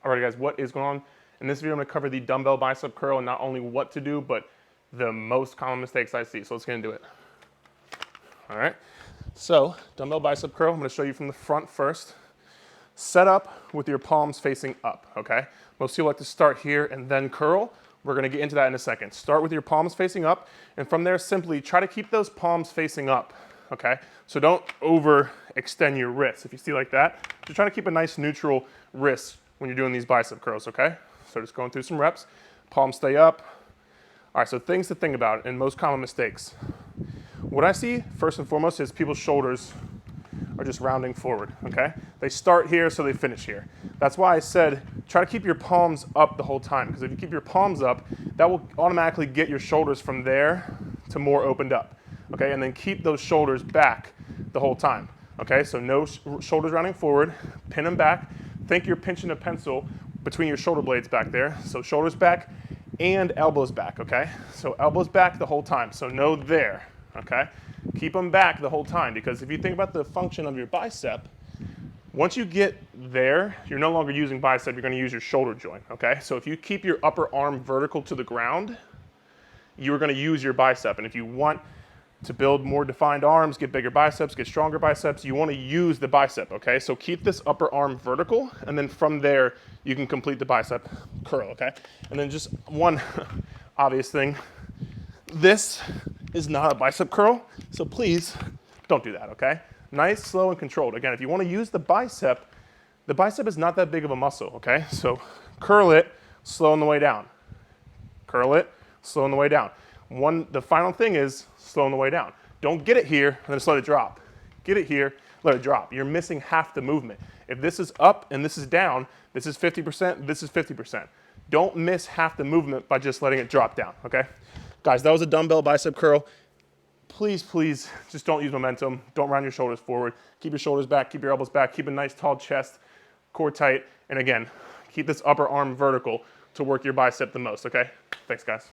All right, guys, what is going on? In this video, I'm gonna cover the dumbbell bicep curl and not only what to do, but the most common mistakes I see. So let's get into it. All right, so dumbbell bicep curl, I'm gonna show you from the front first. Set up with your palms facing up, okay? Most people like to start here and then curl. We're gonna get into that in a second. Start with your palms facing up, and from there, simply try to keep those palms facing up, okay? So don't overextend your wrists. If you see like that, just try to keep a nice neutral wrist when you're doing these bicep curls, okay? So just going through some reps, palms stay up. All right, so things to think about and most common mistakes. What I see, first and foremost, is people's shoulders are just rounding forward, okay? They start here, so they finish here. That's why I said, try to keep your palms up the whole time, because if you keep your palms up, that will automatically get your shoulders from there to more opened up, okay? And then keep those shoulders back the whole time, okay? So no shoulders rounding forward, pin them back. Think you're pinching a pencil between your shoulder blades back there. So shoulders back and elbows back, okay? So elbows back the whole time, so no there, okay? Keep them back the whole time, because if you think about the function of your bicep, once you get there, you're no longer using bicep, you're gonna use your shoulder joint, okay? So if you keep your upper arm vertical to the ground, you're gonna use your bicep. And if you want to build more defined arms, get bigger biceps, get stronger biceps, you wanna use the bicep, okay? So keep this upper arm vertical, and then from there, you can complete the bicep curl, okay? And then just one obvious thing, this is not a bicep curl, so please don't do that, okay? Nice, slow, and controlled. Again, if you want to use the bicep is not that big of a muscle, okay? So curl it, slow on the way down. Curl it, slow on the way down. The final thing is slow on the way down. Don't get it here and then just let it drop. Get it here, let it drop. You're missing half the movement. If this is up and this is down, this is 50%, this is 50%. Don't miss half the movement by just letting it drop down, okay? Guys, that was a dumbbell bicep curl. Please, please, just don't use momentum. Don't round your shoulders forward. Keep your shoulders back, keep your elbows back, keep a nice tall chest, core tight, and again, keep this upper arm vertical to work your bicep the most, okay? Thanks, guys.